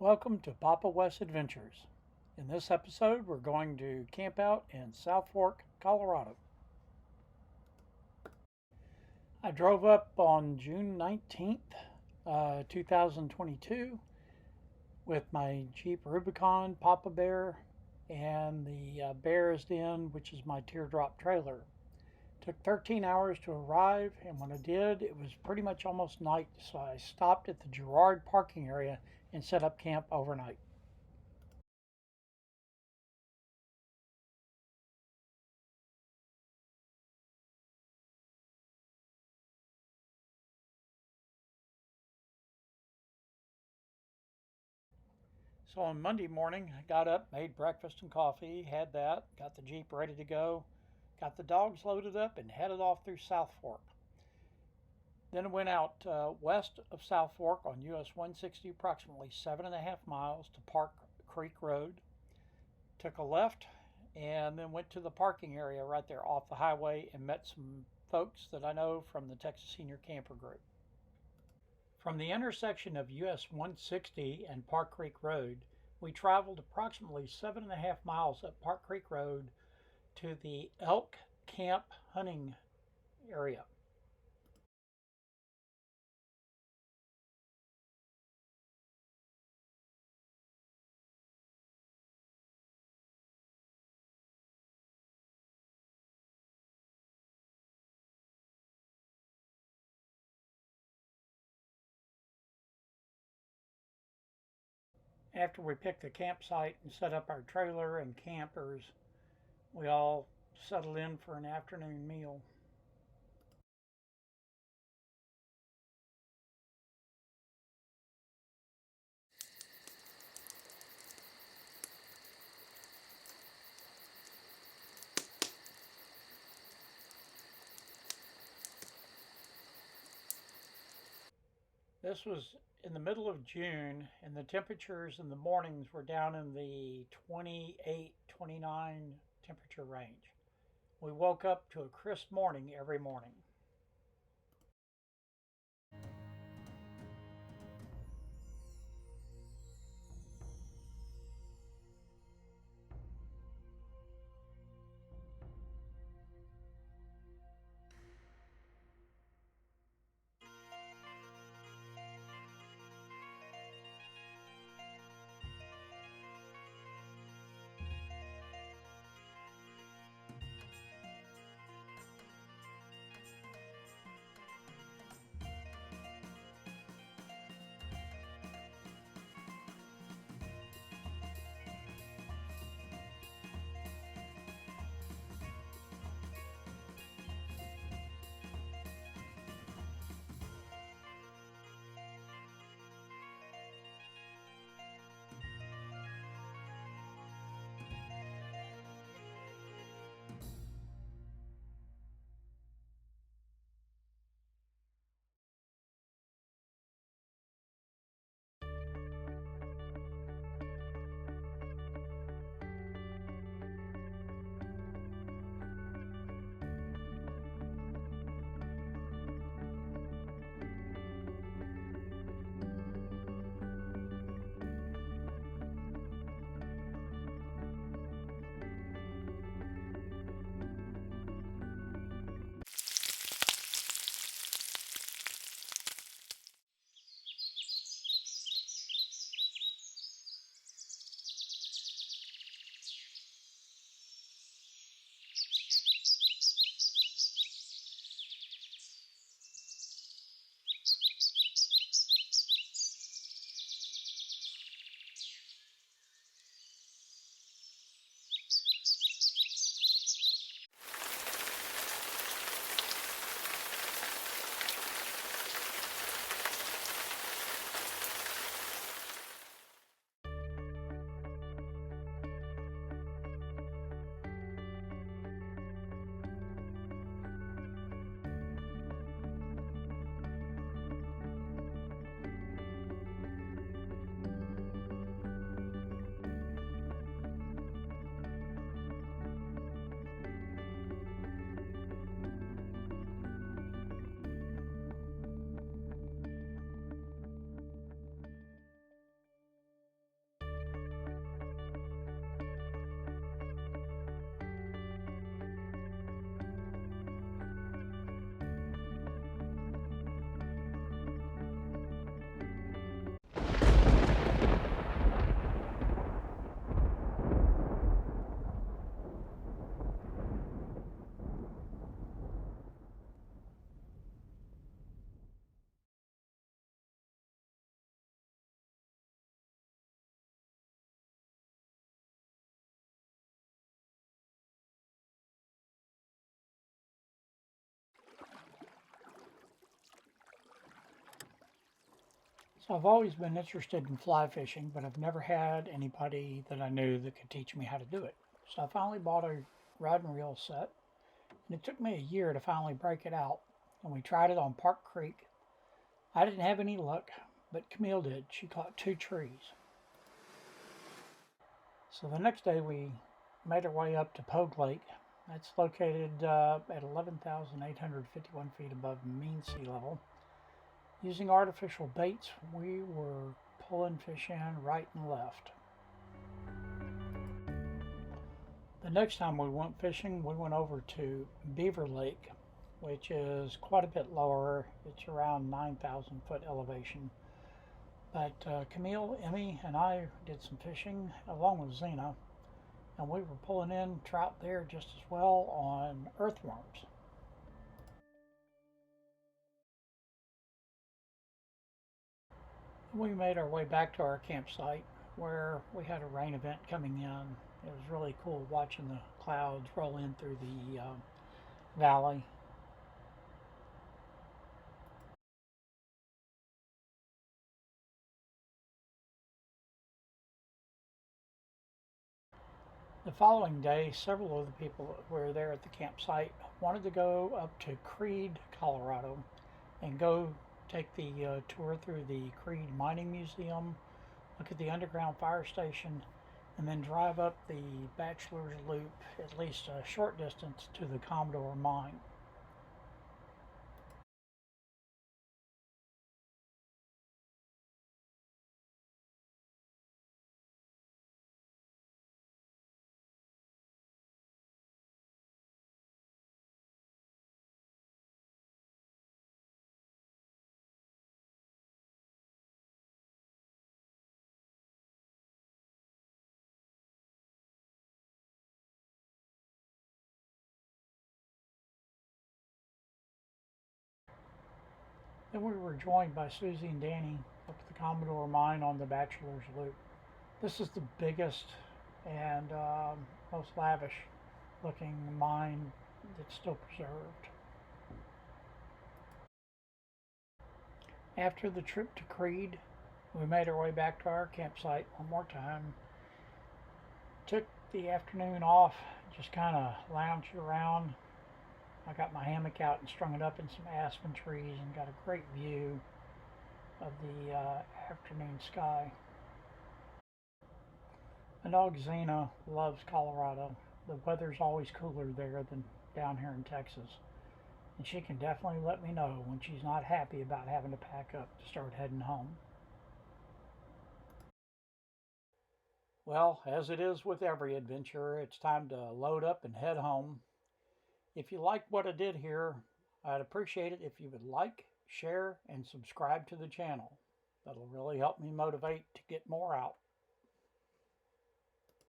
Welcome to Papa West Adventures. In this episode, we're going to camp out in South Fork, Colorado. I drove up on June 19th, 2022 with my Jeep Rubicon Papa Bear and the Bear's Den, which is my teardrop trailer. Took 13 hours to arrive, and when I did, it was pretty much almost night, so I stopped at the Girard parking area and set up camp overnight. So on Monday morning, I got up, made breakfast and coffee, had that, got the Jeep ready to go, got the dogs loaded up, and headed off through South Fork. Then I went out west of South Fork on US 160, approximately 7.5 miles to Park Creek Road. Took a left and then went to the parking area right there off the highway and met some folks that I know from the Texas Senior Camper Group. From the intersection of US 160 and Park Creek Road, we traveled approximately 7.5 miles up Park Creek Road to the elk camp hunting area. After we picked the campsite and set up our trailer and campers, we all settled in for an afternoon meal. This was in the middle of June, and the temperatures in the mornings were down in the 28, 29 temperature range. We woke up to a crisp morning every morning. So I've always been interested in fly fishing, but I've never had anybody that I knew that could teach me how to do it. So I finally bought a rod and reel set, and it took me a year to finally break it out. And we tried it on Park Creek. I didn't have any luck, but Camille did. She caught 2 trees. So the next day we made our way up to Pogue Lake. That's located at 11,851 feet above mean sea level. Using artificial baits, we were pulling fish in right and left. The next time we went fishing, we went over to Beaver Lake, which is quite a bit lower. It's around 9,000 foot elevation. But Camille, Emmy, and I did some fishing along with Zena, and we were pulling in trout there just as well on earthworms. We made our way back to our campsite where we had a rain event coming in. It was really cool watching the clouds roll in through the valley. The following day, several of the people that were there at the campsite wanted to go up to Creede, Colorado, and go take the tour through the Creede Mining Museum, look at the underground fire station, and then drive up the Bachelor's Loop at least a short distance to the Commodore Mine. Then we were joined by Susie and Danny up at the Commodore Mine on the Bachelor's Loop. This is the biggest and most lavish looking mine that's still preserved. After the trip to Creede, we made our way back to our campsite one more time. Took the afternoon off, just kind of lounged around. I got my hammock out and strung it up in some aspen trees and got a great view of the afternoon sky. My dog Xena loves Colorado. The weather's always cooler there than down here in Texas. And she can definitely let me know when she's not happy about having to pack up to start heading home. Well, as it is with every adventure, it's time to load up and head home. If you like what I did here, I'd appreciate it if you would like, share, and subscribe to the channel. That'll really help me motivate to get more out.